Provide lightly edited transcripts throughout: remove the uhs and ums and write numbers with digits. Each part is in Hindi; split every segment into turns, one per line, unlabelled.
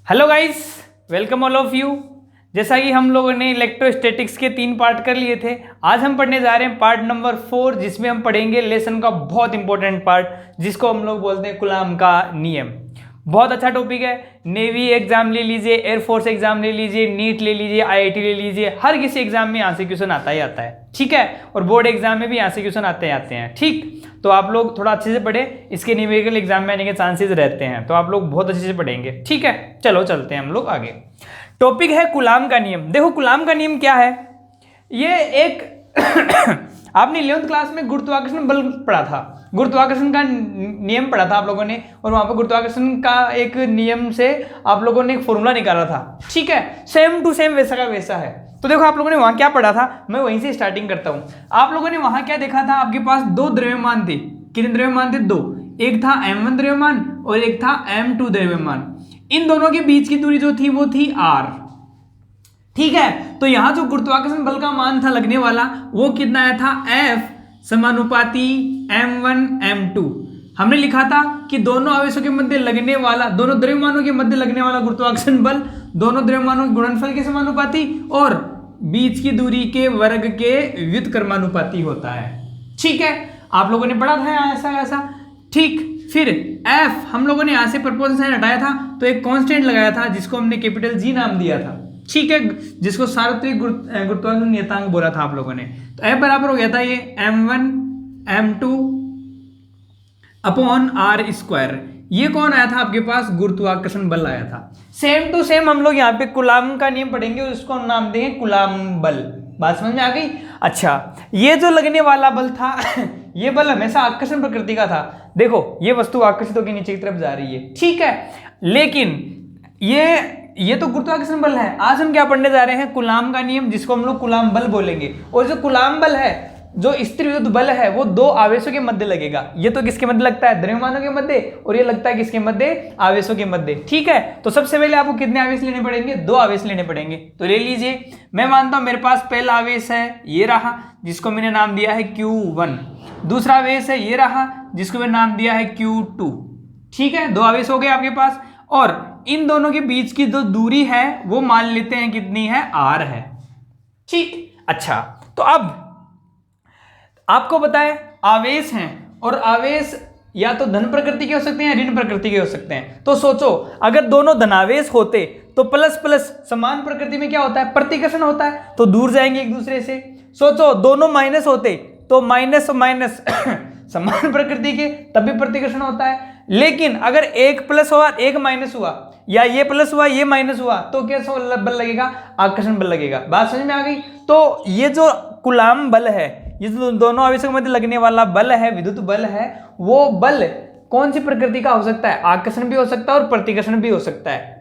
Hello guys, welcome all of you. जैसा कि हम लोगों ने इलेक्ट्रोस्टैटिक्स के 3 पार्ट कर लिए थे, आज हम पढ़ने जा रहे हैं पार्ट नंबर 4, जिसमें हम पढ़ेंगे लेसन का बहुत इंपॉर्टेंट पार्ट जिसको हम लोग बोलते हैं कूलॉम का नियम। बहुत अच्छा टॉपिक है। नेवी एग्जाम ले लीजिए, एयरफोर्स एग्जाम ले लीजिए, नीट ले लीजिए, आईआईटी ले लीजिए, हर किसी एग्जाम में यहाँ से क्वेश्चन आता ही आता है, ठीक है। और बोर्ड एग्जाम में भी यहाँ से क्वेश्चन आते हैं, ठीक। तो आप लोग थोड़ा अच्छे से पढ़े, इसके न्यूमेरिकल एग्जाम में आने के चांसेस रहते हैं, तो आप लोग बहुत अच्छे से पढ़ेंगे, ठीक है। चलो चलते हैं हम लोग आगे। टॉपिक है कूलॉम का नियम। देखो कूलॉम का नियम क्या है। ये एक आपने 11th क्लास में गुरुत्वाकर्षण बल पढ़ा था, गुरुत्वाकर्षण का नियम पढ़ा था आप लोगों ने, और वहां पर गुरुत्वाकर्षण का एक नियम से आप लोगों ने एक फॉर्मूला निकाला था, ठीक है। सेम टू सेम वैसा का वैसा है। तो देखो आप लोगों ने वहां क्या पढ़ा था, मैं वहीं से स्टार्टिंग करता हूं। आप लोगों ने वहां क्या देखा था, आपके पास दो द्रव्यमान थे। कितने द्रव्यमान थे? दो। एक था m1 द्रव्यमान और एक था m2 द्रव्यमान। इन दोनों के बीच की दूरी जो थी वो थी r, ठीक है। तो यहां जो गुरुत्वाकर्षण बल का मान था लगने वाला, वो कितना आया था? F समानुपाती m1 m2। हमने लिखा था कि दोनों आवेशों के मध्य लगने वाला, दोनों द्रव्यमानों के मध्य लगने वाला गुरुत्वाकर्षण बल दोनों द्रव्यमानों के गुणनफल के समानुपाती और बीच की दूरी के वर्ग के व्युत्क्रमानुपाती होता है, ठीक है। आप लोगों ने पढ़ा था ऐसा ऐसा, ठीक। फिर F हम लोगों ने यहां से प्रपोजल साइन हटाया था, तो एक कांस्टेंट लगाया था जिसको हमने कैपिटल G नाम दिया था, ठीक है, जिसको सार्वत्रिक गुरुत्वाकर्षण नियतांक बोला था आप लोगों ने। तो F बराबर हो गया था ये m1 m2 upon r square. ये कौन आया था आपके पास? गुरुत्वाकर्षण बल आया था। सेम टू सेम हम लोग यहाँ पे कूलॉम का नियम पढ़ेंगे और उसको हम नाम देंगे कूलॉम बल। बात समझ में आ गई? अच्छा, ये जो लगने वाला बल था ये बल हमेशा आकर्षण प्रकृति का था। देखो ये वस्तु आकर्षित होकर नीचे की तरफ जा रही है, ठीक है। लेकिन ये तो गुरुत्वाकर्षण बल है। आज हम क्या पढ़ने जा रहे हैं? कूलॉम का नियम, जिसको हम लोग कूलॉम बल बोलेंगे। और जो कूलॉम बल है, जो स्थिर विद्युत बल है, वो दो आवेशों के मध्य लगेगा। ये तो किसके मध्य लगता है? द्रव्यमानों के मध्य। और ये लगता है किसके मध्य? आवेशों के मध्य, ठीक है। तो सबसे पहले आपको कितने आवेश लेने पड़ेंगे? दो आवेश लेने पड़ेंगे। तो ले लीजिए, मैं मानता हूं मेरे पास पहला आवेश है ये रहा, जिसको मैंने नाम दिया है Q1। दूसरा आवेश है ये रहा, जिसको मैंने नाम दिया है Q2, ठीक है। दो आवेश हो गए आपके पास, और इन दोनों के बीच की जो दूरी है वो मान लेते हैं कितनी है? r है, ठीक। अच्छा, तो अब आपको बताएं आवेश हैं, और आवेश या तो धन प्रकृति के हो सकते हैं या ऋण प्रकृति के हो सकते हैं। तो सोचो, अगर दोनों धनावेश होते तो प्लस प्लस समान प्रकृति में क्या होता है? प्रतिकर्षण होता है, तो दूर जाएंगे एक दूसरे से। सोचो दोनों माइनस होते तो माइनस माइनस समान प्रकृति के, तब भी प्रतिकर्षण होता है। लेकिन अगर एक प्लस हुआ एक माइनस हुआ, या ये प्लस हुआ ये माइनस हुआ, तो कैसा बल लगेगा? आकर्षण बल लगेगा। बात समझ में आ गई? तो ये जो कूलॉम बल है, ये जो दोनों आवेशों के मध्य लगने वाला बल है, विद्युत बल है, वो बल कौन सी प्रकृति का हो सकता है? आकर्षण भी हो सकता है और प्रतिकर्षण भी हो सकता है।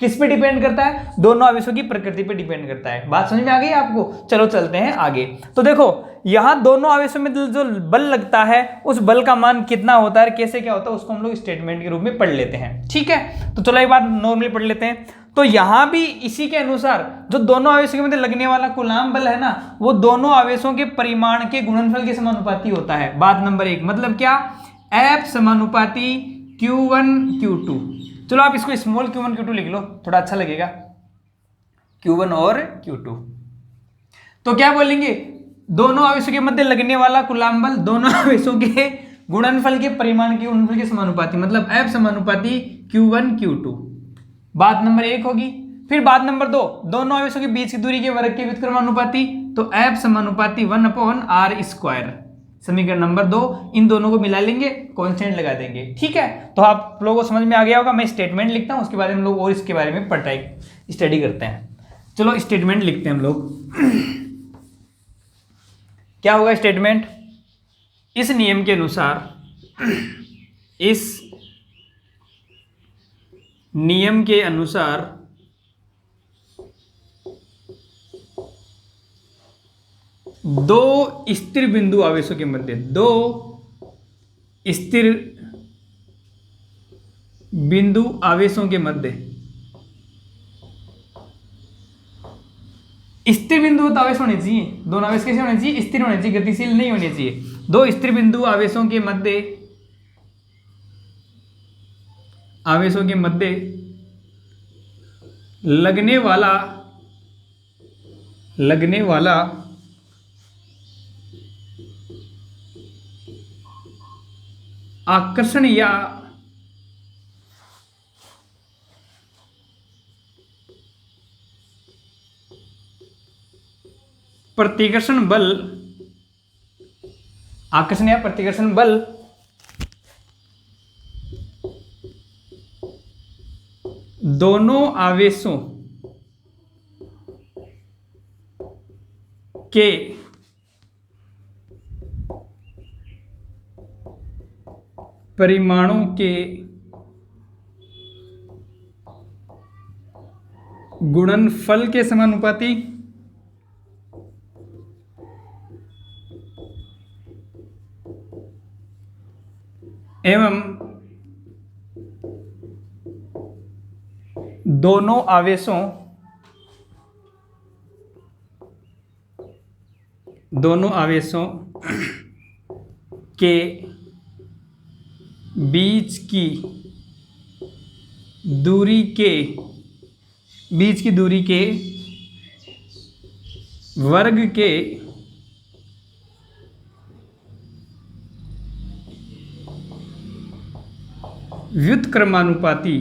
किस पे डिपेंड करता है? दोनों आवेशों की प्रकृति पे डिपेंड करता है। बात समझ में आ गई आपको? चलो चलते हैं आगे। तो देखो यहां दोनों आवेशों में जो बल लगता है, उस बल का मान कितना होता है, कैसे क्या होता है, उसको हम लोग स्टेटमेंट के रूप में पढ़ लेते हैं, ठीक है। तो चलो एक बार नॉर्मली पढ़ लेते हैं। तो यहां भी इसी के अनुसार जो दोनों आवेशों के मध्य लगने वाला कूलॉम बल है ना, वो दोनों आवेशों के परिमाण के गुणनफल के समानुपाती होता है। बात नंबर 1, मतलब क्या? F समानुपाती Q1 Q2। चलो आप इसको स्मॉल Q1 Q2 लिख लो, थोड़ा अच्छा लगेगा, Q1 और Q2। तो क्या बोलेंगे? दोनों आवेशों के मध्य लगने वाला कूलॉम बल दोनों आवेशों के गुणनफल के परिमाण के गुणनफल के समानुपाती, मतलब F समानुपाती Q1 Q2। बात नंबर 1 होगी। फिर बात नंबर 2, दोनों आवेशों के बीच की दूरी के वर्ग के व्युत्क्रमानुपाती, तो F समानुपाती 1/r स्क्वायर। समीकरण नंबर 2, इन दोनों को मिला लेंगे, कांस्टेंट लगा देंगे, ठीक है। तो आप लोगों को समझ में आ गया होगा। मैं स्टेटमेंट लिखता हूं, उसके बाद हम लोग और इसके बारे में पढ़ाई स्टडी करते हैं। चलो स्टेटमेंट लिखते हैं हम लोग। क्या होगा स्टेटमेंट? इस नियम के अनुसार, इस नियम के अनुसार दो स्थिर बिंदु आवेशों के मध्य, दो स्थिर बिंदु आवेशों के मध्य, स्थिर बिंदु तो आवेश होने चाहिए, दोनों आवेश कैसे होने चाहिए? स्थिर होने चाहिए, गतिशील नहीं होने चाहिए। दो स्थिर बिंदु आवेशों के मध्य लगने वाला आकर्षण या प्रतिकर्षण बल, आकर्षण या प्रतिकर्षण बल दोनों आवेशों के परिमाणों के गुणनफल के समानुपाती एवं दोनों आवेशों के बीच की दूरी के वर्ग के व्युत्क्रमानुपाती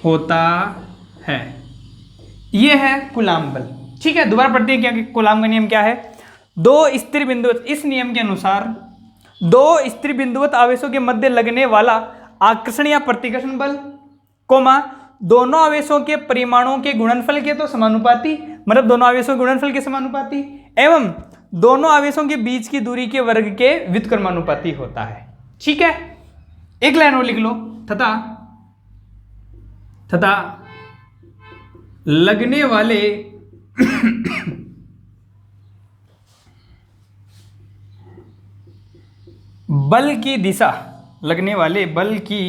होता है। यह है कूलाम बल। ठीक है, दोबारा पढ़ते हैं क्या कूलाम का नियम क्या है। दो स्थिर बिंदुवत, इस नियम के अनुसार दो स्थिर बिंदुवत आवेशों के मध्य लगने वाला आकर्षण या प्रतिकर्षण बल, कोमा दोनों आवेशों के परिमाणों के गुणनफल के तो समानुपाती, मतलब दोनों आवेशों के गुणनफल के समानुपाती, एवं दोनों आवेशों के बीच की दूरी के वर्ग के व्युत्क्रमानुपाती होता है। ठीक है, एक लाइन और लिख लो, तथा लगने वाले बल की दिशा, लगने वाले बल की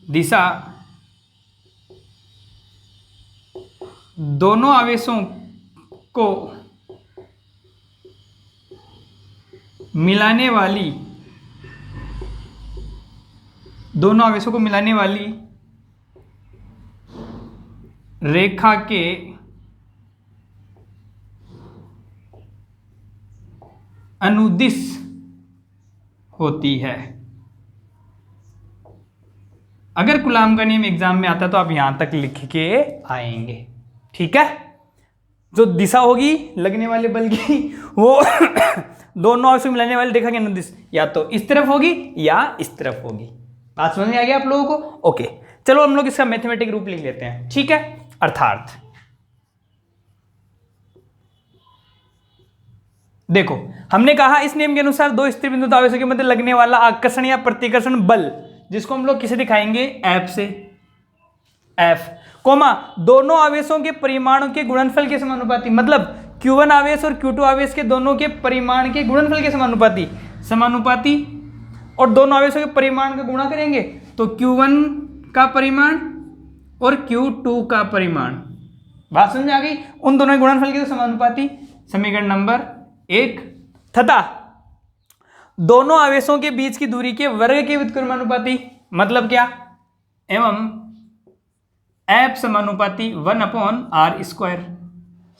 दिशा दोनों आवेशों को मिलाने वाली रेखा के अनुदिश होती है। अगर कूलाम का नियम एग्जाम में आता तो आप यहां तक लिख के आएंगे। ठीक है, जो दिशा होगी लगने वाले बल की वो दोनों आवेशों को मिलाने वाली रेखा के अनुदिश या तो इस तरफ होगी या इस तरफ होगी। बात समझ में आ गया आप लोगों को? ओके, चलो हम लोग इसका मैथमेटिक रूप लिख लेते हैं। ठीक है, अर्थात देखो, हमने कहा इस नियम के अनुसार दो स्थिर बिंदु आवेशों के मध्य लगने वाला आकर्षण या प्रतिकर्षण बल, जिसको हम लोग किसे दिखाएंगे, एफ से, एफ कोमा दोनों आवेशों के परिमाणों के गुणनफल के समानुपाती, मतलब Q1 आवेश और Q2 आवेश के दोनों के परिमाण के गुणनफल के समानुपाती, और दोनों आवेशों के परिमाण का गुणा करेंगे तो Q1 का परिमाण और Q2 का परिमाण। बात समझ आ गई? उन दोनों के गुणनफल के समानुपाती, समीकरण नंबर 1, तथा दोनों आवेशों के बीच की दूरी के वर्ग के व्युत्क्रमानुपाती, मतलब क्या, एवं F समानुपाती 1/r²।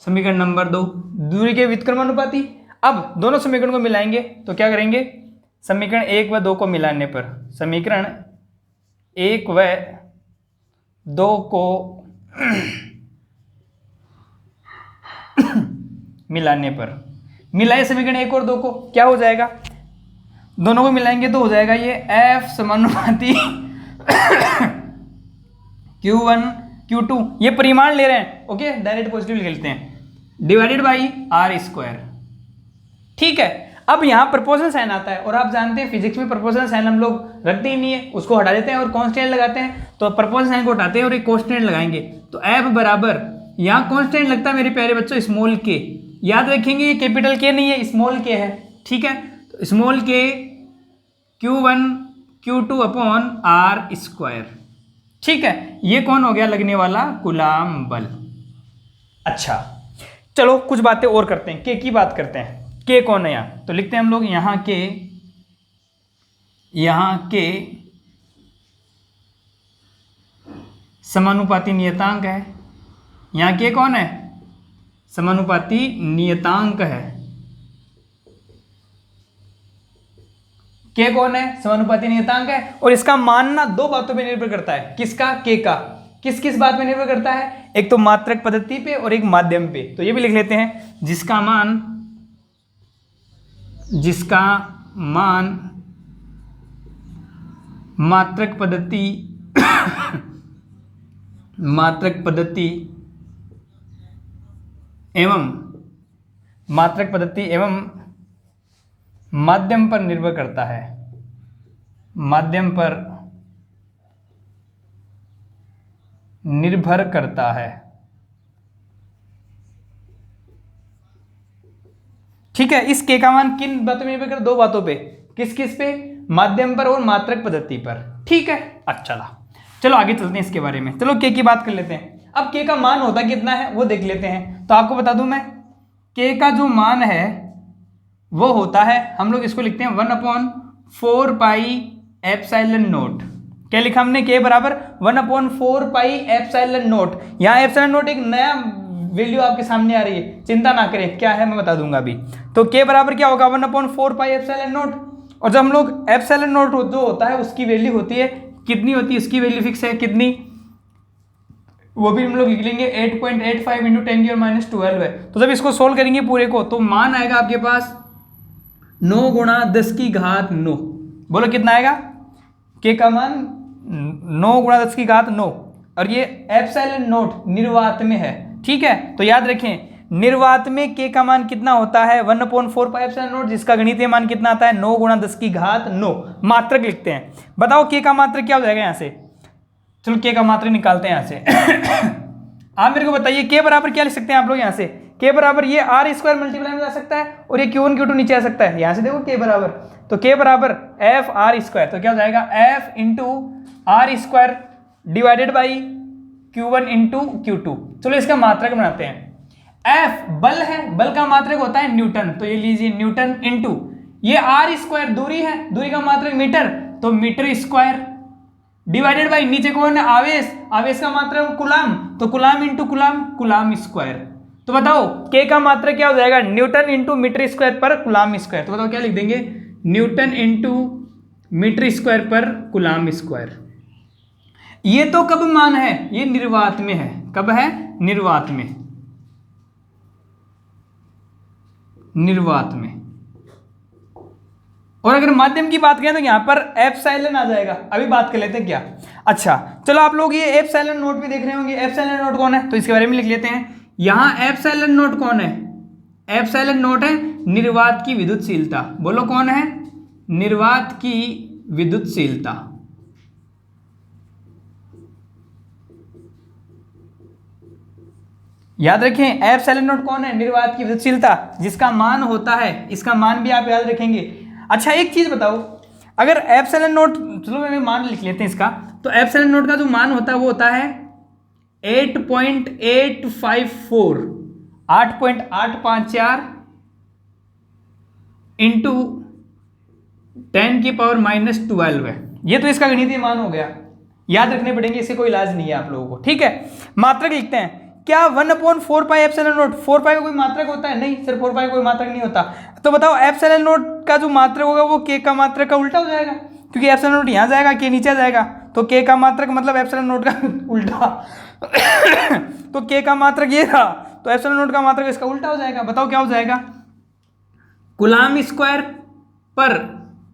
समीकरण नंबर 2, दूरी के व्युत्क्रमानुपाती। अब दोनों समीकरण को मिलाएंगे तो क्या करेंगे, समीकरण 1 व 2 को मिलाने पर, समीकरण 1 व 2 को मिलाने पर, मिलाए समीकरण 1 और 2 को, क्या हो जाएगा, दोनों को मिलाएंगे तो हो जाएगा ये F समानुपाती Q1 Q2, ये परिमाण ले रहे हैं, ओके, डायरेक्ट पॉजिटिव लिख लेते हैं, डिवाइडेड बाई r²। ठीक है, अब यहाँ प्रपोजल साइन आता है, और आप जानते हैं फिजिक्स में प्रपोजल साइन हम लोग रखते ही नहीं है, उसको हटा देते हैं और कांस्टेंट लगाते हैं। तो प्रपोजल साइन को हटाते हैं और एक कांस्टेंट लगाएंगे, तो F बराबर, यहाँ कांस्टेंट लगता है मेरे प्यारे बच्चों स्मॉल के, याद रखेंगे ये कैपिटल के नहीं है, स्मॉल के है। ठीक है, तो स्मॉल के Q1 Q2/r²। ठीक है, ये कौन हो गया, लगने वाला कूलाम बल। अच्छा, चलो कुछ बातें और करते हैं, के की बात करते हैं। के कौन है यहाँ, तो लिखते हैं हम लोग यहाँ के समानुपाती नियतांक है। यहाँ के कौन है? समानुपाती नियतांक है। के कौन है? समानुपाती नियतांक है। और इसका मान ना दो बातों पे निर्भर करता है। किसका? के का। किस किस बात पे निर्भर करता है? एक तो मात्रक पद्धति पे और एक माध्यम पे। तो ये भी लिख लेते हैं, जिसका मान मात्रक पद्धति एवं माध्यम पर निर्भर करता है। माध्यम पर निर्भर करता है। ठीक है। इस के का मान किन बातों में निर्भर करता है? दो बातों पे। किस किस पे? माध्यम पर और मात्रक पद्धति पर। ठीक है। अच्छा चलो आगे चलते हैं इसके बारे में। चलो के की बात कर लेते हैं। अब के का मान होता कितना है वो देख लेते हैं। तो आपको बता दूं मैं, के का जो मान है वो होता है, हम लोग इसको लिखते हैं 1/4 पाई एप्सिलॉन नोट। क्या लिखा हमने? के बराबर 1/4 पाई एप्सिलॉन नोट। यहाँ एप्सिलॉन नोट एक नया वैल्यू आपके सामने आ रही है, चिंता ना करें क्या है मैं बता दूंगा अभी। तो के बराबर क्या होगा? 1/4 पाई एप्सिलॉन नोट। और जब हम लोग एप्सिलॉन नोट जो होता है उसकी वैल्यू होती है कितनी होती है? उसकी वैल्यू फिक्स है कितनी, वो भी हम लोग लिख लेंगे 8.85 × 10⁻12 है। तो जब इसको सोल्व करेंगे पूरे को तो मान आएगा आपके पास 9 × 10⁻9। बोलो कितना आएगा? के का मान 9 × 10⁻9। और ये एप्सिलॉन नोट निर्वात में है। ठीक है। तो याद रखें निर्वात में के का मान कितना होता है? 1/4 पाई एप्सिलॉन नोट, जिसका गणितीय मान कितना आता है? 9 × 10⁻9। मात्रक लिखते हैं। बताओ के का मात्रक क्या हो जाएगा यहाँ से? चलो के का मात्रक निकालते हैं यहाँ से। आप मेरे को बताइए के बराबर क्या लिख सकते हैं आप लोग यहाँ से? के बराबर ये r² मल्टीप्लाई में जा सकता है और ये Q1 Q2 नीचे आ सकता है। यहाँ से देखो के बराबर, तो के बराबर f(r²), तो क्या हो जाएगा? f × r² divided by Q1 × Q2। चलो इसका मात्रक बनाते हैं। F बल है, बल का मात्रक होता है न्यूटन, तो ये लीजिए न्यूटन इंटू ये r² दूरी है, दूरी का मात्रक मीटर, तो मीटर² डिवाइडेड बाई नीचे कौन है? आवेश, आवेश का मात्रक कुलाम, तो कुलाम इंटू कुलाम, कुलाम²। तो बताओ के का मात्रक क्या हो जाएगा? न्यूटन इंटू मीटर² पर कुलाम²। तो बताओ क्या लिख देंगे? न्यूटन इंटू मीटर² पर कुलाम²। ये तो कब मान है? ये निर्वात में है। कब है? निर्वात में। निर्वात में। और अगर माध्यम की बात करें तो यहां पर एप्सिलॉन आ जाएगा। अभी बात कर लेते हैं क्या। अच्छा चलो आप लोग ये एप्सिलॉन नोट भी देख रहे होंगे। एप्सिलॉन नोट कौन है? तो इसके बारे में लिख लेते हैं। यहां एप्सिलॉन नोट कौन है? एप्सिलॉन नोट है निर्वात की विद्युतशीलता। बोलो कौन है? निर्वात की विद्युतशीलता। याद रखें एप्सिलॉन नोट कौन है? निर्वात की विद्युतशीलता, जिसका मान होता है, इसका मान भी आप याद रखेंगे। अच्छा एक चीज बताओ, अगर एप्सिलॉन नोट, चलो मैं मान लिख लेते हैं इसका, तो एप्सिलॉन नोट का जो मान होता है वो होता है 8.854 8.854 इंटू 10⁻⁻12 है। ये तो इसका गणितीय मान हो गया, याद रखने पड़ेंगे, इससे कोई इलाज नहीं है आप लोगों को। ठीक है। मात्रक लिखते हैं। क्या 1/4 पाई एप्सिलॉन नोट 4 पाई का कोई मात्रक होता है? नहीं, सिर्फ 4 पाई का कोई मात्रक नहीं होता। तो बताओ एप्सिलॉन नोट का जो मात्रक होगा वो के का मात्रक का उल्टा हो जाएगा, क्योंकि एप्सिलॉन नोट यहाँ जाएगा, के नीचे जाएगा, तो के का मात्रक मतलब एप्सिलॉन नोट का उल्टा। तो के का मात्रक ये था, तो एप्सिलॉन नोट का मात्रक इसका उल्टा हो जाएगा। बताओ क्या हो जाएगा? कुलाम² पर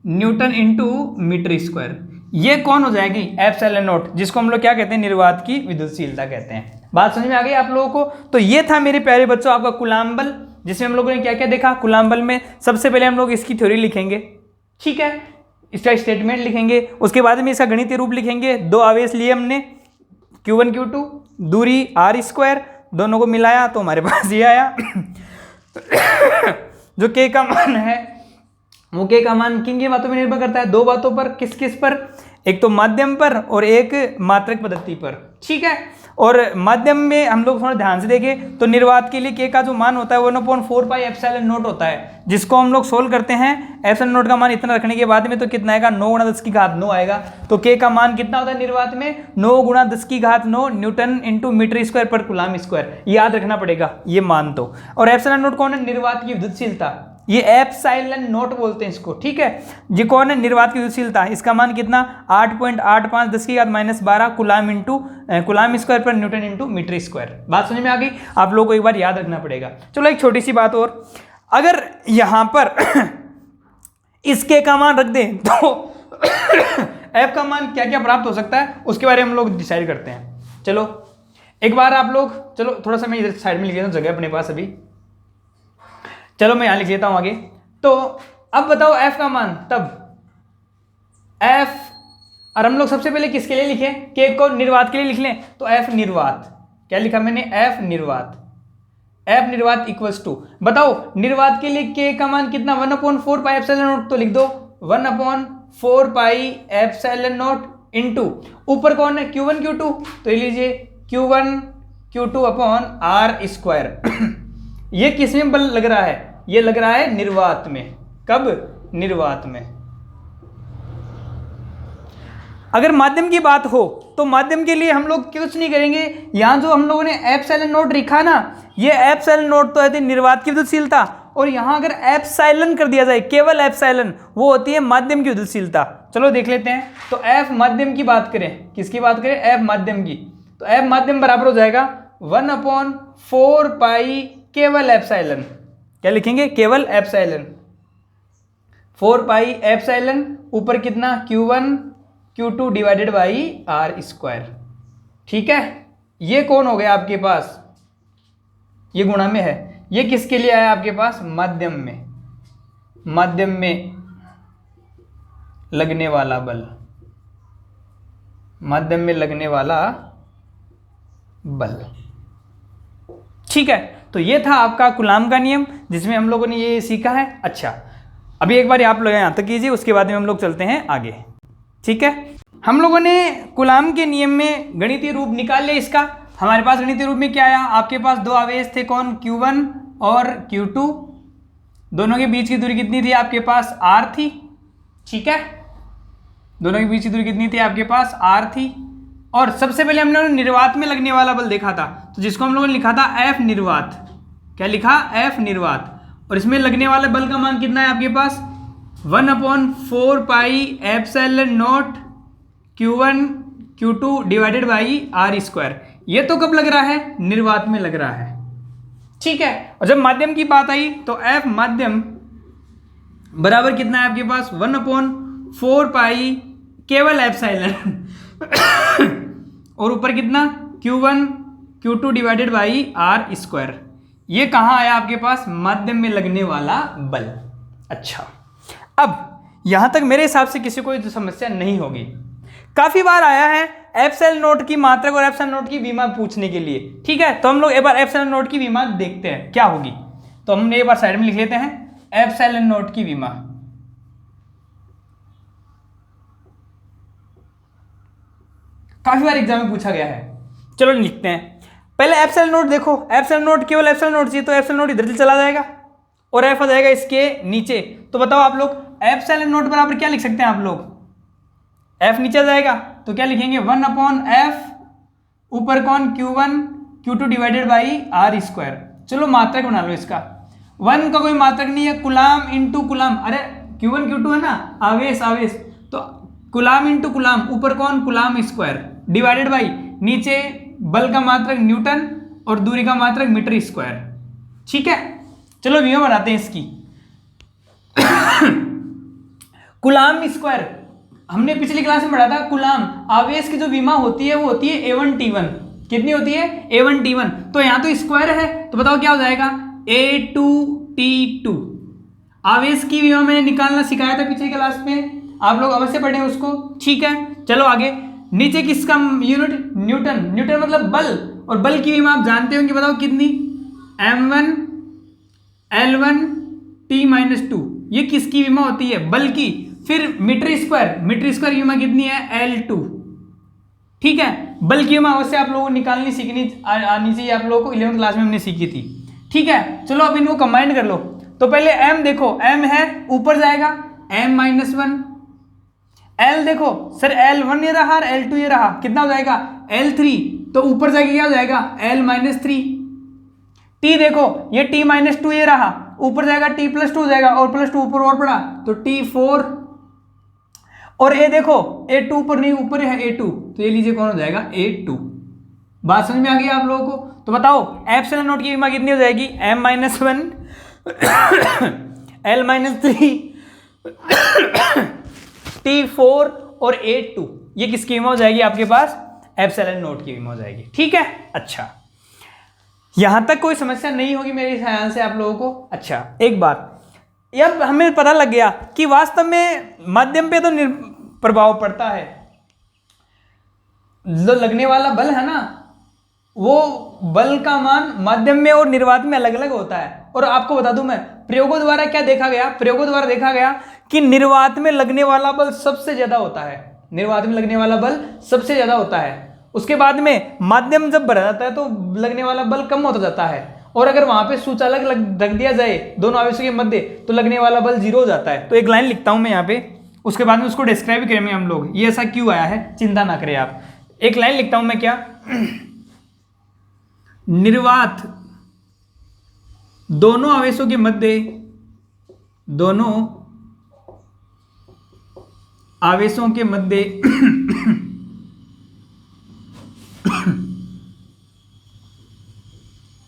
न्यूटन इंटू मीटर²। ये कौन हो जाएगी? एप्सिलॉन नोट, जिसको हम लोग क्या कहते हैं? निर्वात की विद्युतशीलता कहते हैं। बात समझ में आ गई आप लोगों को? तो ये था मेरे प्यारे बच्चों आपका कूलाम बल, जिसमें हम लोगों ने क्या क्या देखा। कूलाम बल में सबसे पहले हम लोग इसकी थ्योरी लिखेंगे, ठीक है, इसका स्टेटमेंट लिखेंगे, उसके बाद में इसका गणितीय रूप लिखेंगे। दो आवेश लिए हमने Q1 Q2, दूरी r², दोनों को मिलाया तो हमारे पास ये आया। जो के का मान है वो के का मान किन की बातों में निर्भर करता है? दो बातों पर। किस किस पर? एक तो माध्यम पर और एक मात्रक पद्धति पर, ठीक है। और माध्यम में हम लोग थोड़ा ध्यान से देखें तो निर्वात के लिए के का जो मान होता है वो 1/4 पाई एप्सिलॉन नॉट होता है, जिसको हम लोग सोल्व करते हैं। एप्सिलॉन नॉट का मान इतना रखने के बाद में तो कितना आएगा, 9 × 10 की घात 9 आएगा। तो के का मान कितना होता है निर्वात में, 9 × 10 की घात 9 न्यूटन इंटू मीटर स्क्वायर पर कूलम स्क्वायर, याद रखना पड़ेगा ये मान तो। और एप्सिलॉन नॉट कौन है, निर्वात की विद्युतशीलता, ये एप्सिलॉन नॉट बोलते हैं इसको, ठीक है। ये कौन है, निर्वात की विद्युतशीलता, इसका मान कितना 8.85 10 की घात -12 कूलम इंटू कूलम स्क्वायर पर न्यूटन इंटू मीटर स्क्वायर। बात समझ में आ गई, आप लोगों को एक बार याद रखना पड़ेगा। चलो एक छोटी सी बात और, अगर यहां पर इसके का मान रख दें तो एफ का मान क्या क्या प्राप्त हो सकता है उसके बारे में हम लोग डिसाइड करते हैं। चलो एक बार आप लोग, चलो थोड़ा सा मैं इधर साइड में लिख लेता हूँ, जगह अपने पास अभी, चलो मैं यहां लिख लेता हूं आगे। तो अब बताओ एफ का मान, तब एफ, और हम लोग सबसे पहले किसके लिए लिखें, के को निर्वात के लिए लिख लें। तो एफ निर्वात, क्या लिखा मैंने, एफ निर्वात, एफ निर्वात इक्वल्स टू, बताओ निर्वात के लिए के का मान कितना, 1/4 पाई एप्सिलॉन नॉट, तो लिख दो 1/4 पाई एप्सिलॉन नॉट इंटू ऊपर कौन है, Q1 Q2, तो ये लीजिए Q1 Q2 upon R square. ये किस में बल लग रहा है, ये लग रहा है निर्वात में, कब, निर्वात में। अगर माध्यम की बात हो तो माध्यम के लिए हम लोग कुछ नहीं करेंगे, यहां जो हम लोगों ने एप्सिलॉन नॉट लिखा ना, ये एप्सिलॉन नॉट तो है निर्वात की विद्युतशीलता, और यहां अगर एप्सिलॉन कर दिया जाए, केवल एप्सिलॉन, वो होती है माध्यम की विद्युतशीलता। चलो देख लेते हैं। तो एफ माध्यम की बात करें, किसकी बात करें, एफ माध्यम की, तो एफ माध्यम बराबर हो जाएगा 1/4 पाई केवल एप्सिलॉन, क्या लिखेंगे, केवल एप्सिलॉन, 4 पाई एप्सिलॉन, ऊपर कितना Q1 Q2 divided by R square, ठीक है। ये कौन हो गया आपके पास, ये गुणा में है, ये किसके लिए आया आपके पास, माध्यम में, माध्यम में लगने वाला बल, माध्यम में लगने वाला बल, ठीक है। तो ये था आपका कूलम का नियम, जिसमें हम लोगों ने ये सीखा है। अच्छा, अभी एक बार आप लोग यहाँ तक कीजिए, उसके बाद में हम लोग चलते हैं आगे, ठीक है। हम लोगों ने कूलम के नियम में गणितीय रूप निकाल लिया इसका। हमारे पास गणितीय रूप में क्या आया, आपके पास दो आवेश थे, कौन, Q1 और Q2, दोनों के बीच की दूरी कितनी थी, आपके पास R थी, ठीक है। दोनों के बीच की दूरी कितनी थी, आपके पास R थी। और सबसे पहले हमने निर्वात में लगने वाला बल देखा था, तो जिसको हम लोगों ने लिखा था F निर्वात, क्या लिखा, F निर्वात। और इसमें लगने वाले बल का मान कितना है आपके पास, 1/4 pi epsilon naught Q1 Q2 divided by R square. ये तो कब लग रहा है, निर्वात में लग रहा है, ठीक है। और जब माध्यम की बात आई तो F माध्यम बराबर कितना है आपके पास, 1/4 पाई केवल एप्सिलॉन और ऊपर कितना, Q1 Q2 divided by R square. ये कहाँ आया आपके पास, माध्यम में लगने वाला बल। अच्छा, अब यहां तक मेरे हिसाब से किसी को समस्या नहीं होगी। काफी बार आया है एप्सिलॉन नॉट की मात्रक और एप्सिलॉन नॉट की विमा पूछने के लिए, ठीक है। तो हम लोग एक बार एप्सिलॉन नॉट की विमा देखते हैं क्या होगी। तो हम एक बार साइड में लिख लेते हैं एप्सिलॉन नॉट की विमा। काफी बार एग्जाम में पूछा गया है, चलो लिखते हैं। पहले एप्सिलॉन नॉट देखो, एप्सिलॉन नॉट केवल एप्सिलॉन नॉट चाहिए, तो एप्सिलॉन नॉट इधर से चला जाएगा और एफ आ जाएगा इसके नीचे। तो बताओ आप लोग एप्सिलॉन नॉट बराबर क्या लिख सकते हैं आप लोग, एफ नीचे जाएगा तो क्या लिखेंगे, 1/f, ऊपर कौन, Q1 Q2 divided by R square. चलो मात्रक बना लो इसका, 1 का कोई मात्रक नहीं है, कूलम इंटू कूलम, अरे Q1 Q2 है ना, आवेश आवेश, तो कूलम इंटू कूलम, ऊपर कौन, कूलम स्क्वायर, डिवाइडेड बाई नीचे बल का मात्रक न्यूटन और दूरी का मात्रक मीटर स्क्वायर, ठीक है। चलो विमा बनाते हैं इसकी। कूलम स्क्वायर हमने पिछली क्लास में पढ़ा था, कूलम आवेश की जो विमा होती है वो होती है A1T1, कितनी होती है, A1T1। तो यहाँ तो स्क्वायर है, तो बताओ क्या हो जाएगा, A2T2। आवेश की विमा मैंने निकालना सिखाया था पिछली क्लास में, आप लोग अवश्य पढ़ें उसको, ठीक है। चलो आगे, नीचे किसका यूनिट, न्यूटन, न्यूटन मतलब बल, और बल की विमा आप जानते होंगे, बताओ कितनी, M1 L1 T-2। ये किसकी विमा होती है, बल की। फिर मीटर स्क्वायर की यूमा कितनी है L2। ठीक है, बल की यूमा उससे आप लोगों को निकालनी सीखनी आनी चाहिए, आप लोगों को 11वीं क्लास में हमने सीखी थी। ठीक है, चलो अब इनको कंबाइन कर लो। तो पहले m देखो, m है ऊपर जाएगा m-1, l देखो सर L1 ये रहा और L2 ये रहा, कितना हो जाएगा L3, तो ऊपर जाके क्या हो जाएगा L-3। t देखो ये t-2 ये रहा, ऊपर जाएगा t+2 हो जाएगा, और +2 ऊपर और पड़ा तो t4, और a देखो a2 ऊपर नहीं, ऊपर है a2, तो ये लीजिए कौन हो जाएगा a2। बात समझ में आ गई आप लोगों को? तो बताओ एप्सिलॉन नॉट की कीमत कितनी हो जाएगी m-1 L-3 T4 और A2, ये किसकी कीमत हो जाएगी आपके पास? एप्सिलॉन नॉट की कीमत हो जाएगी। ठीक है, अच्छा यहां तक कोई समस्या नहीं होगी मेरे ख्याल से आप लोगों को। अच्छा एक बात, अब हमें पता लग गया कि वास्तव में माध्यम पे तो प्रभाव पड़ता है, जो लगने वाला बल है ना, वो बल का मान माध्यम में और निर्वात में अलग अलग होता है। और आपको बता दूं मैं, प्रयोगों द्वारा क्या देखा गया, प्रयोगों द्वारा देखा गया कि निर्वात में लगने वाला बल सबसे ज्यादा होता है, निर्वात में लगने वाला बल सबसे ज्यादा होता है। उसके बाद में माध्यम जब बढ़ जाता है तो लगने वाला बल कम होता जाता है, और अगर वहां पे सुचालक रख दिया जाए दोनों आवेशों के मध्य तो लगने वाला बल 0 हो जाता है। तो एक लाइन लिखता हूं मैं यहाँ पे, उसके बाद में उसको डिस्क्राइब भी करेंगे हम लोग, ये ऐसा क्यों आया है, चिंता ना करें आप। एक लाइन लिखता हूं मैं, क्या निर्वात दोनों आवेशों के मध्य, दोनों आवेशों के मध्य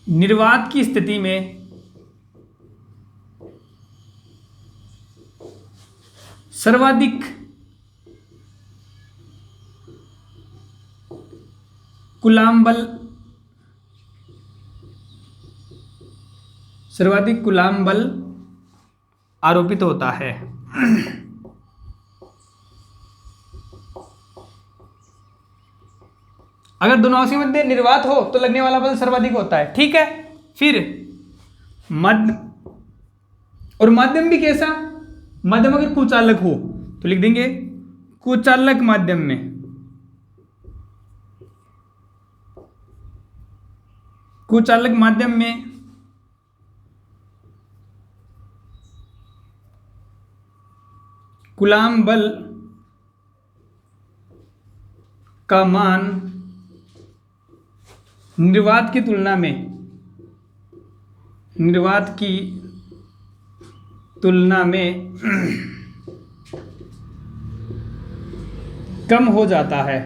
निर्वात की स्थिति में सर्वाधिक कूलाम बल, सर्वाधिक कूलाम बल आरोपित होता है। अगर दोनों आवेशों के मध्य निर्वात हो तो लगने वाला बल सर्वाधिक होता है। ठीक है, फिर मध्य, और माध्यम भी कैसा, माध्यम अगर कुचालक हो तो लिख देंगे कुचालक माध्यम में, कुचालक माध्यम में कूलाम बल का मान निर्वात की तुलना में, निर्वात की तुलना में कम हो जाता है।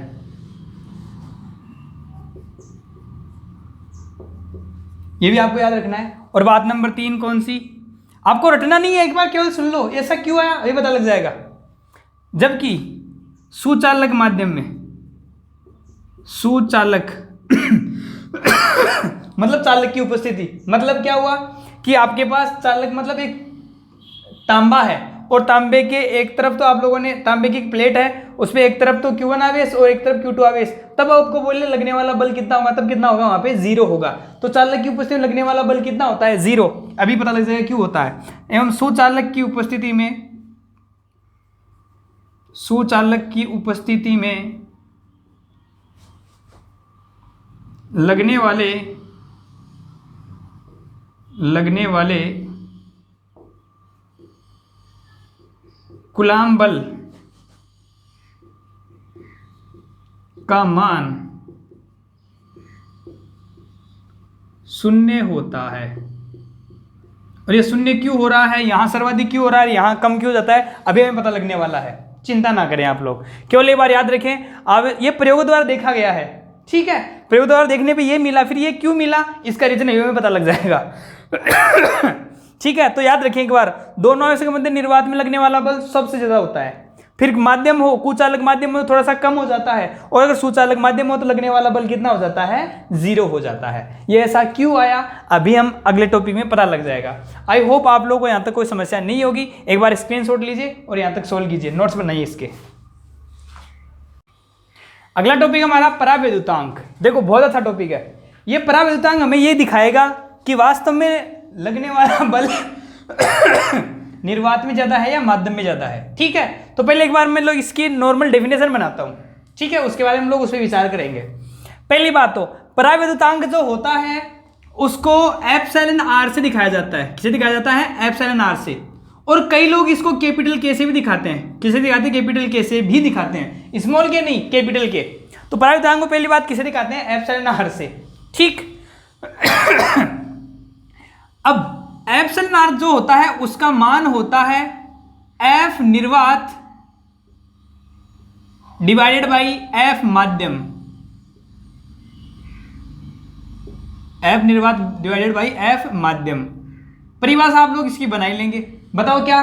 ये भी आपको याद रखना है। और बात नंबर 3 कौन सी, आपको रटना नहीं है, एक बार केवल सुन लो, ऐसा क्यों आया ये पता लग जाएगा। जबकि सुचालक माध्यम में, सुचालक मतलब चालक की उपस्थिति, मतलब क्या हुआ कि आपके पास चालक मतलब एक तांबा है, और तांबे के एक तरफ तो आप लोगों ने, तांबे की एक प्लेट है, उसमें एक तरफ तो Q1 आवेश और एक तरफ Q2 आवेश, तब आपको बोले लगने वाला बल कितना होगा, तब कितना होगा वहां पे 0 होगा। तो चालक की उपस्थिति में लगने वाला बल कितना होता है 0, अभी पता लग जाएगा क्यों होता है। एवं सुचालक की उपस्थिति में, सुचालक की उपस्थिति में लगने वाले कूलाम बल का मान 0 होता है। और ये 0 क्यों हो रहा है, यहां सर्वाधिक क्यों हो रहा है, यहां कम क्यों हो जाता है, अभी हमें पता लगने वाला है, चिंता ना करें आप लोग, केवल एक बार याद रखें। अब ये प्रयोग द्वारा देखा गया है, ठीक है, प्रयोग द्वारा देखने पे ये मिला, फिर ये क्यों मिला इसका रीजन हमें पता लग जाएगा। ठीक है, तो याद रखें एक बार, दोनों आवेशों के मध्य निर्वात में लगने वाला बल सबसे ज्यादा होता है, फिर माध्यम हो, कुचालक माध्यम हो थोड़ा सा कम हो जाता है, और अगर सुचालक माध्यम हो तो लगने वाला बल कितना हो जाता है 0 हो जाता है। ये ऐसा क्यों आया अभी हम अगले टॉपिक में पता लग जाएगा। आई होप आप लोगों को यहाँ तक कोई समस्या नहीं होगी। एक बार स्क्रीनशॉट लीजिए और यहाँ तक सोल्व कीजिए, नोट्स बनाइए इसके। अगला टॉपिक हमारा परावैद्युतांक। देखो बहुत अच्छा टॉपिक है ये। परावैद्युतांक हमें ये दिखाएगा कि वास्तव में लगने वाला बल निर्वात में ज़्यादा है या माध्यम में ज़्यादा है। ठीक है, तो पहले एक बार मैं लोग इसकी नॉर्मल डेफिनेशन बनाता हूँ। ठीक है, उसके बाद हम लोग उस पर विचार करेंगे। पहली बात तो परावैद्युतांक जो होता है उसको एप्सिलॉन आर से दिखाया जाता है। किसे दिखाया जाता है? एप्सिलॉन आर से। और कई लोग इसको कैपिटल के से भी दिखाते हैं। किसे दिखाते हैं? कैपिटल के से भी दिखाते हैं, स्मॉल के नहीं, कैपिटल के। तो परावैद्युतांक को पहली बात किसे दिखाते हैं? एप्सिलॉन आर से। ठीक अब एप्सिलॉन आर जो होता है उसका मान होता है एफ निर्वात डिवाइडेड बाई एफ माध्यम। एफ निर्वात डिवाइडेड बाई एफ माध्यम। परिभाषा आप लोग इसकी बना ही लेंगे। बताओ क्या?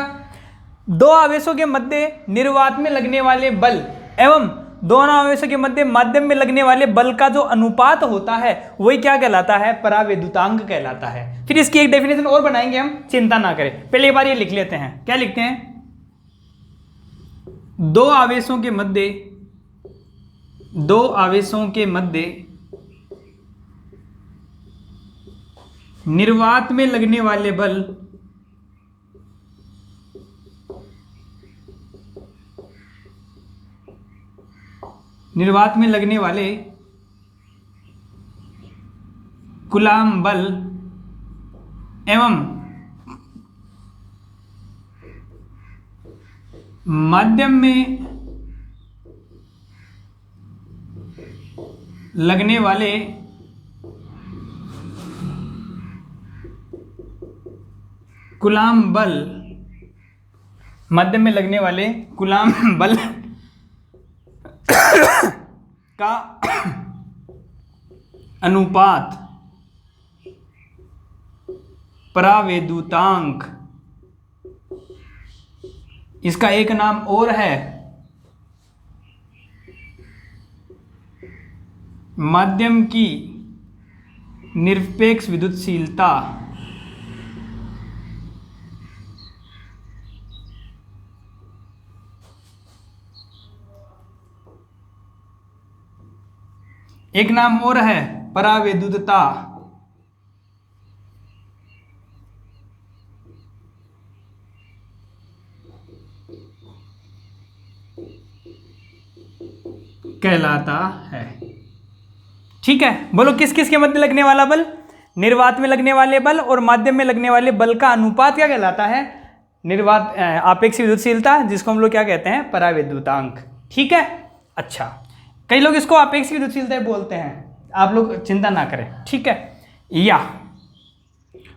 दो आवेशों के मध्य निर्वात में लगने वाले बल एवं दोनों आवेशों के मध्य माध्यम में लगने वाले बल का जो अनुपात होता है वही क्या कहलाता है? परावैद्युतांक कहलाता है। फिर इसकी एक डेफिनेशन और बनाएंगे हम, चिंता ना करें। पहले एक बार ये लिख लेते हैं। क्या लिखते हैं? दो आवेशों के मध्य निर्वात में लगने वाले बल कूलाम्ब बल एवं माध्यम में लगने वाले कूलाम्ब बल, माध्यम में लगने वाले कूलाम्ब बल का अनुपात परावैद्युतांक, इसका एक नाम और है माध्यम की निरपेक्ष विद्युतशीलता। एक नाम और है परावैद्युतता। कहलाता है। ठीक है, बोलो किस किस के मध्य लगने वाला बल? निर्वात में लगने वाले बल और माध्यम में लगने वाले बल का अनुपात क्या कहलाता है? निर्वात आपेक्षिक विद्युतशीलता, जिसको हम लोग क्या कहते हैं? परावैद्युतांक। ठीक है, अच्छा, कई लोग इसको आपेक्षिक विद्युतशीलता बोलते हैं, आप लोग चिंता ना करें। ठीक है, या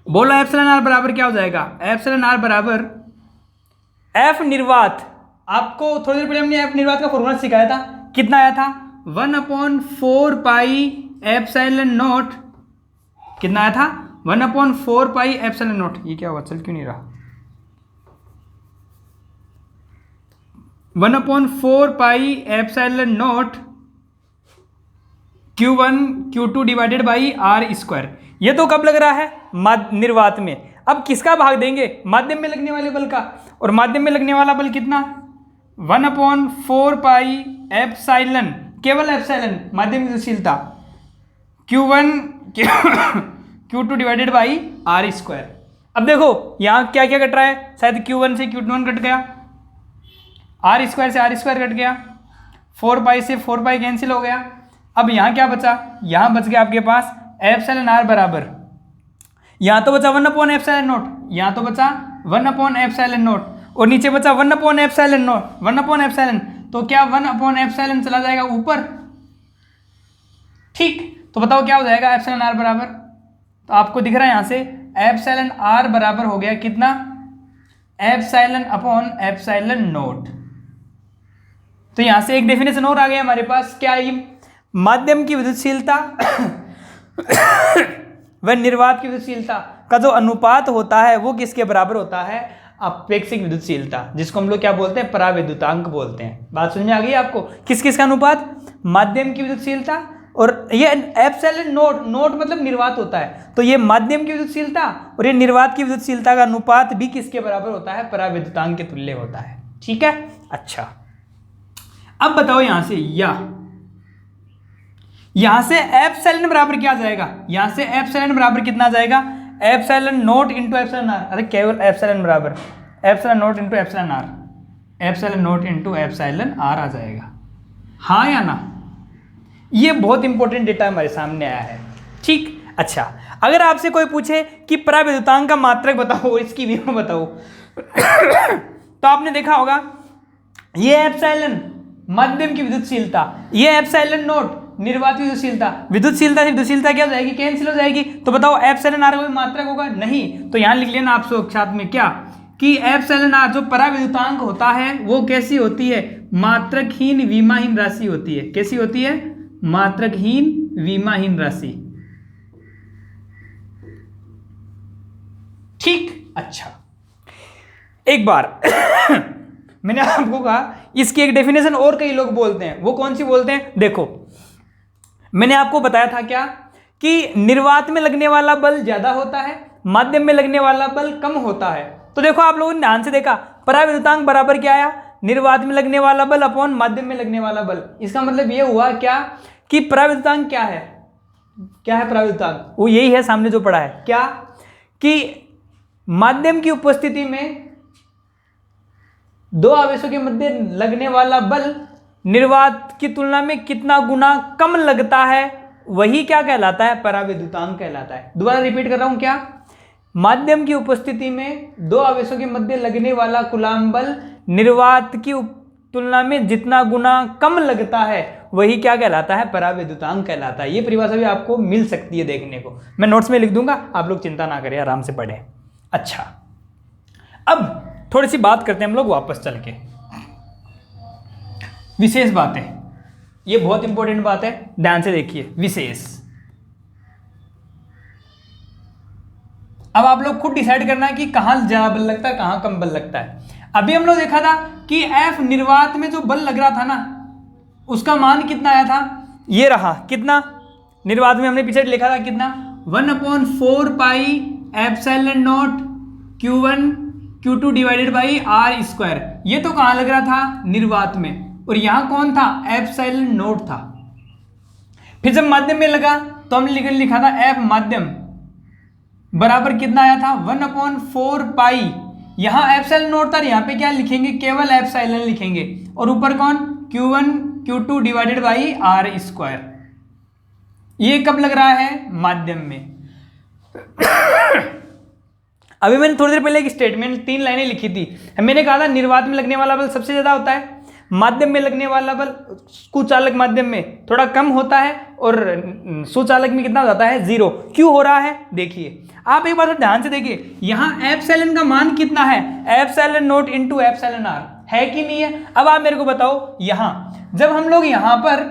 बोलो एप्सिलॉन आर बराबर क्या हो जाएगा? एप्सिलॉन आर बराबर एफ निर्वात। आपको थोड़ी देर पहले हमने एफ निर्वात का फॉर्मूला सिखाया था। कितना आया था? 1/4 पाई एप्सिलॉन नॉट। कितना आया था? 1/4 पाई एप्सिलॉन नॉट। ये क्या हुआ? चल क्यों नहीं रहा? 1/4 pi epsilon naught Q1 Q2 divided by R square. ये तो कब लग रहा है? निर्वात में। अब किसका भाग देंगे? माध्यम में लगने वाले बल का। और माध्यम में लगने वाला बल कितना? 1/4 पाई एप्सिलॉन, केवल एप्सिलॉन, माध्यम की विद्युतशीलता Q1 Q2 divided by R square. अब देखो यहाँ क्या क्या कट रहा है? शायद Q1 से Q1 कट गया, आर स्क्वायर से आर स्क्वायर कट गया, 4 पाई से 4 पाई कैंसिल हो गया। अब यहाँ क्या बचा? यहाँ बच गया आपके पास एप्सिलॉन आर बराबर, यहाँ तो बचा 1/एप्सिलॉन नॉट, यहाँ तो बचा 1/एप्सिलॉन नॉट, और नीचे बचा 1/एप्सिलॉन नॉट, 1/एप्सिलॉन। तो क्या 1/एप्सिलॉन चला जाएगा ऊपर? ठीक, तो बताओ क्या हो जाएगा एप्सिलॉन आर बराबर? तो आपको दिख रहा है यहाँ से एप्सिलॉन आर बराबर हो गया कितना? Epsilon not. तो यहाँ से एक डेफिनेशन और आ गया हमारे पास। क्या? ये माध्यम की विद्युतशीलता व निर्वात की विद्युतशीलता का जो अनुपात होता है वो किसके बराबर होता है? आपेक्षिक विद्युतशीलता, जिसको हम लोग क्या बोलते हैं? परावैद्युतांक बोलते हैं। बात समझ में आ गई आपको? किस किस का अनुपात? माध्यम की विद्युतशीलता, और ये एप्सिलॉन नॉट, नॉट मतलब निर्वात होता है, तो ये माध्यम की विद्युतशीलता और ये निर्वात की विद्युतशीलता का अनुपात भी किसके बराबर होता है? परावैद्युतांक के तुल्य होता है। ठीक है, अच्छा, अब बताओ यहां से यहां से एप्सिलॉन बराबर क्या आ जाएगा? यहां से एप्सिलॉन बराबर कितना आ जाएगा? Epsilon naught into epsilon R. अरे केवल एप्सिलॉन बराबर epsilon naught into epsilon R, epsilon naught into epsilon R आ जाएगा, हाँ या ना। ये बहुत इंपॉर्टेंट डेटा हमारे सामने आया है, ठीक। अच्छा, अगर आपसे कोई पूछे कि पराविद्युतांक का मात्रक बताओ, इसकी विमा बताओ तो आपने देखा होगा ये एप्सिलॉन माध्यम की विद्युतशीलता, ये एप्सिलॉन नॉट निर्वात विद्युतशीलता, विद्युतशीलता से विद्युतशीलता क्या हो जाएगी, कैंसिल हो जाएगी। तो बताओ एप्सिलॉन आर कोई मात्रक होगा, नहीं। तो यहां लिख लेना आप साथ में क्या, कि एप्सिलॉन आर जो पराविद्युतांक होता है वो कैसी होती है, मात्रकहीन विमाहीन राशि होती है। कैसी होती है, मात्रकहीन विमाहीन राशि, ठीक। अच्छा, एक बार मैंने आपको कहा इसकी एक डेफिनेशन और कई लोग बोलते हैं, वो कौन सी बोलते हैं, देखो मैंने आपको बताया था क्या, कि निर्वात में लगने वाला बल ज्यादा होता है, माध्यम में लगने वाला बल कम होता है। तो देखो आप लोगों ने ध्यान से देखा, पराविद्युतांक बराबर क्या आया, निर्वात में लगने वाला बल अपॉन माध्यम में लगने वाला बल। इसका मतलब ये हुआ क्या, कि पराविद्युतांक क्या है, क्या है पराविद्युतांक, वो यही है सामने जो पड़ा है, क्या, कि माध्यम की उपस्थिति में दो आवेशों के मध्य लगने वाला बल निर्वात की तुलना में कितना गुना कम लगता है, वही क्या कहलाता है, पराविद्युतांक कहलाता है। दोबारा रिपीट कर रहा हूं, क्या, माध्यम की उपस्थिति में दो आवेशों के मध्य लगने वाला कूलाम्ब बल निर्वात की तुलना में जितना गुना कम लगता है वही क्या कहलाता है, पराविद्युतांक कहलाता है। ये परिभाषा भी आपको मिल सकती है देखने को, मैं नोट्स में लिख दूंगा, आप लोग चिंता ना करें, आराम से पढ़ें। अच्छा, अब थोड़ी सी बात करते हैं हम लोग वापस चल के, विशेष बातें, ये बहुत इंपॉर्टेंट बात है, ध्यान से देखिए। विशेष, अब आप लोग खुद डिसाइड करना है कि कहां ज्यादा बल लगता है, कहां कम बल लगता है। अभी हम लोग देखा था कि एफ निर्वात में जो बल लग रहा था ना, उसका मान कितना आया था, ये रहा, कितना, निर्वात में हमने पीछे लिखा था कितना, 1/4 pi epsilon naught Q1 Q2 divided by R square. ये तो कहां लग रहा था, निर्वात में, और यहां कौन था, एप्सिलॉन नॉट था। फिर जब माध्यम में लगा तो हमने लिखा था एफ माध्यम बराबर कितना आया था, 1/4 पाई, यहां एप्सिलॉन नॉट था, यहां पे क्या लिखेंगे, केवल एप्सिलॉन लिखेंगे, और ऊपर कौन, Q1 Q2 divided by R square. ये कब लग रहा है, माध्यम में। अभी मैंने थोड़ी देर पहले एक स्टेटमेंट 3 लाइनें लिखी थी, मैंने कहा था निर्वात में लगने वाला बल सबसे ज्यादा होता है, माध्यम में लगने वाला बल कुचालक माध्यम में थोड़ा कम होता है, और सुचालक में कितना हो जाता है, 0। क्यों हो रहा है, देखिए आप एक बार ध्यान से देखिए, यहां एप्सिलॉन का मान कितना है, epsilon naught into epsilon R, है कि नहीं है। अब आप मेरे को बताओ, यहां जब हम लोग यहां पर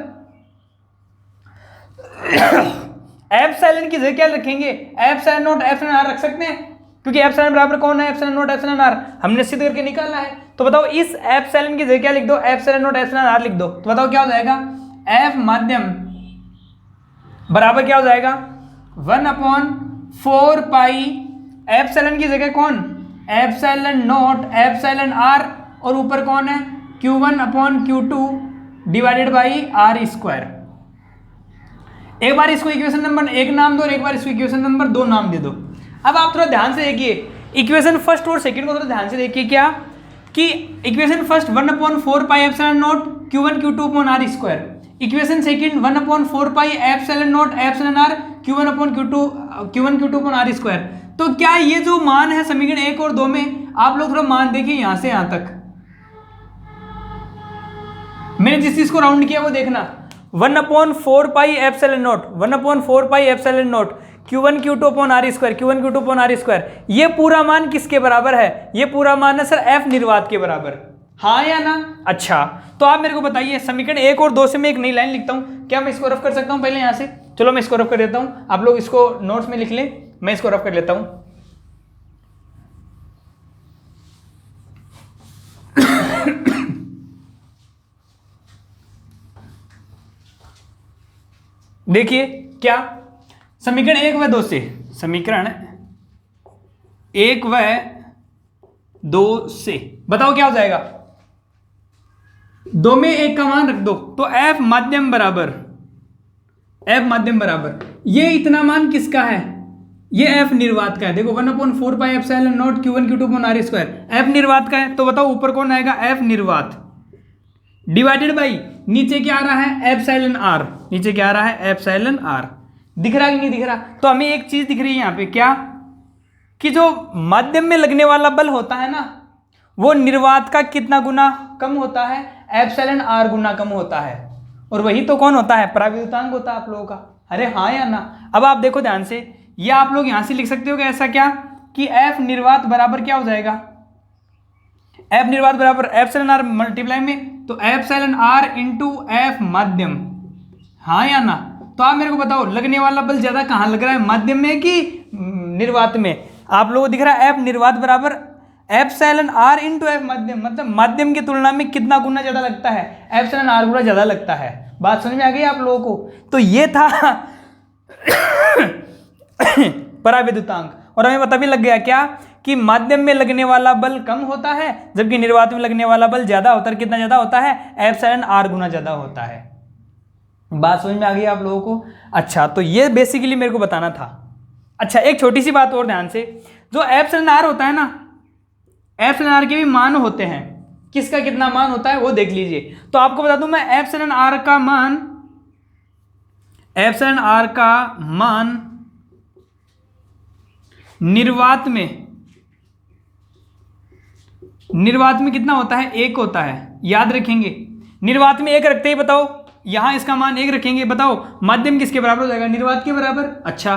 एप्सिलॉन की जगह क्या रखेंगे, एप्सिलॉन नॉट एप्सिलॉन आर रख सकते हैं, क्योंकि एप्सिलॉन बराबर कौन है, एप्सिलॉन नॉट एप्सिलॉन आर, हमने सिद्ध करके निकालना है। तो बताओ इस एप्सिलॉन की जगह क्या लिख दो, एप्सिलॉन नॉट एप्सिलॉन आर लिख दो, तो बताओ क्या हो जाएगा, एफ माध्यम बराबर क्या हो जाएगा, 1/4 पाई एप्सिलॉन की जगह कौन, एप्सिलॉन नॉट एप्सिलॉन आर, और ऊपर कौन है, Q1/Q2 divided by R square. एक बार इसको इक्वेशन नंबर 1 नाम दो और एक बार इसको इक्वेशन नंबर 2 नाम दे दो। अब आप थोड़ा ध्यान से देखिए, इक्वेशन फर्स्ट और सेकंड को थोड़ा ध्यान से देखिए, क्या कि equation first 1/4 pi epsilon naught Q1 Q2 upon R square, equation second 1/4 pi epsilon naught epsilon R Q1 Q2 upon R square. तो क्या ये जो मान है समीकरण 1 और 2 में, आप लोग थोड़ा मान देखिए यहां से यहां तक, मैंने जिस चीज को राउंड किया वो देखना, 1/4 pi epsilon naught, 1/4 pi epsilon naught Q1 Q2 upon R square, Q1 Q2 upon R square, ये पूरा मान किसके बराबर है, ये पूरा मान है सर एफ निर्वात के बराबर, हाँ या ना। अच्छा, तो आप मेरे को बताइए, समीकरण 1 और 2 से मैं एक नई लाइन लिखता हूं, क्या मैं इसको रफ कर सकता हूं पहले यहां से, चलो मैं इसको रफ कर देता हूं, आप लोग इसको नोट्स में लिख लें, मैं इसको रफ कर लेता हूं। देखिए क्या, समीकरण 1 व 2 से, समीकरण 1 व 2 से बताओ क्या हो जाएगा, 2 में 1 का मान रख दो, तो एफ माध्यम बराबर, एफ माध्यम बराबर, ये इतना मान किसका है, ये एफ निर्वात का है, देखो 1/4 pi epsilon naught Q1 Q2 upon R square, F निर्वात का है। तो बताओ ऊपर कौन आएगा, एफ निर्वात डिवाइडेड बाई नीचे क्या आ रहा है, एप्सिलॉन आर, नीचे क्या आ रहा है, एप्सिलॉन आर। दिख रहा कि नहीं दिख रहा? तो हमें एक चीज दिख रही है यहाँ पे, क्या कि जो माध्यम में लगने वाला बल होता है ना, वो निर्वात का कितना गुना कम होता है, एप्सिलॉन आर गुना कम होता है। और वही तो कौन होता है, पराविद्युतांक होता है आप लोगों का। अरे हाँ या ना? अब आप देखो ध्यान से, ये आप लोग यहां से लिख सकते हो कि ऐसा क्या कि एफ निर्वात बराबर क्या हो जाएगा, एफ निर्वात बराबर एप्सिलॉन आर मल्टीप्लाई में, तो एप्सिलॉन आर इंटू एफ माध्यम, हाँ या ना? तो आप मेरे को बताओ लगने वाला बल ज्यादा कहाँ लग रहा है, माध्यम में कि निर्वात में? आप लोगों को दिख रहा है एफ निर्वात बराबर एप्सिलॉन आर इंटू एफ माध्यम, मतलब माध्यम की तुलना में कितना गुना ज्यादा लगता है, एप्सिलॉन आर गुना ज्यादा लगता है। बात समझ में आ गई आप लोगों को? तो ये था पराविद्युतांक। और हमें पता भी लग गया क्या कि माध्यम में लगने वाला बल कम होता है जबकि निर्वात में लगने वाला बल ज्यादा होता है। कितना ज्यादा होता है, एप्सिलॉन आर गुना ज्यादा होता है। बात समझ में आ गई आप लोगों को? अच्छा, तो ये बेसिकली मेरे को बताना था। अच्छा, एक छोटी सी बात और ध्यान से, जो एप्सिलॉन आर होता है ना, एप्सिलॉन आर के भी मान होते हैं, किसका कितना मान होता है वो देख लीजिए। तो आपको बता दूं मैं, एप्सिलॉन आर का मान, एप्सिलॉन आर का मान निर्वात में कितना होता है, 1 होता है। याद रखेंगे, निर्वात में 1 रखते ही बताओ यहां इसका मान 1 रखेंगे, बताओ माध्यम किसके बराबर हो जाएगा, निर्वात के बराबर। अच्छा,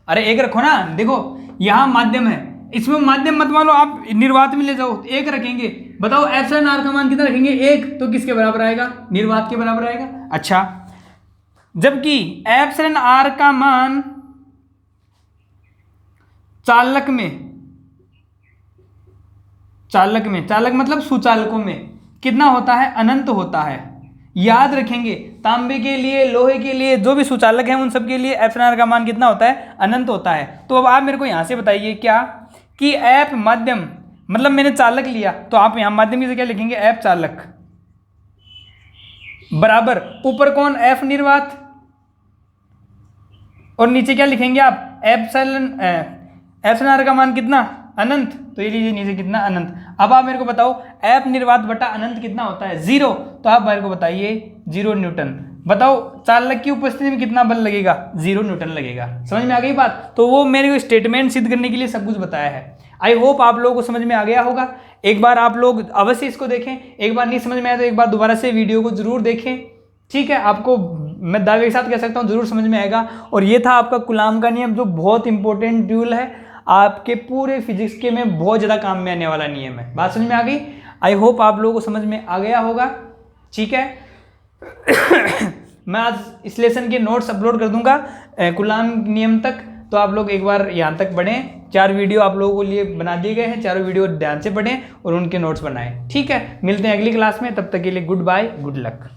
अरे 1 रखो ना, देखो यहां माध्यम है, इसमें माध्यम मत मान लो, आप निर्वात में ले जाओ, 1 रखेंगे। बताओ एप्सिलॉन आर का मान कितना रखेंगे, 1, तो किसके बराबर आएगा, निर्वात के बराबर आएगा। अच्छा, जबकि एप्सिलॉन आर का मान चालक मतलब सुचालकों में कितना होता है, अनंत होता है। याद रखेंगे, तांबे के लिए, लोहे के लिए, जो भी सुचालक हैं उन सब के लिए एप्सिलॉन आर का मान कितना होता है, अनंत होता है। तो अब आप मेरे को यहां से बताइए क्या कि एफ माध्यम, मतलब मैंने चालक लिया तो आप यहां माध्यम की जगह लिखेंगे एफ चालक बराबर ऊपर कौन, एफ निर्वात, और नीचे क्या लिखेंगे आप, एप्सिलॉन आर का मान कितना, अनंत। तो ये लीजिए नीचे कितना, अनंत। अब आप मेरे को बताओ एफ निर्वात बटा अनंत कितना होता है, 0। तो आप मेरे को बताइए 0 न्यूटन। बताओ चालक की उपस्थिति में कितना बल लगेगा, 0 न्यूटन लगेगा। समझ में आ गई बात? तो वो मेरे को स्टेटमेंट सिद्ध करने के लिए सब कुछ बताया है। आई होप आप लोगों को समझ में आ गया होगा। एक बार आप लोग अवश्य इसको देखें, एक बार नहीं समझ में आया तो एक बार दोबारा से वीडियो को जरूर देखें, ठीक है? आपको मैं दावे के साथ कह सकता हूँ जरूर समझ में आएगा। और ये था आपका कूलाम का नियम, जो बहुत इंपॉर्टेंट ड्यूल है, आपके पूरे फिजिक्स के में बहुत ज़्यादा काम में आने वाला नियम है। बात समझ में आ गई? आई होप आप लोगों को समझ में आ गया होगा, ठीक है? मैं आज इस लेसन के नोट्स अपलोड कर दूंगा कूलाम नियम तक, तो आप लोग एक बार यहाँ तक पढ़ें। 4 वीडियो आप लोगों के लिए बना दिए गए हैं, चारों वीडियो ध्यान से पढ़ें और उनके नोट्स बनाएं, ठीक है? मिलते हैं अगली क्लास में, तब तक के लिए गुड बाय, गुड लक।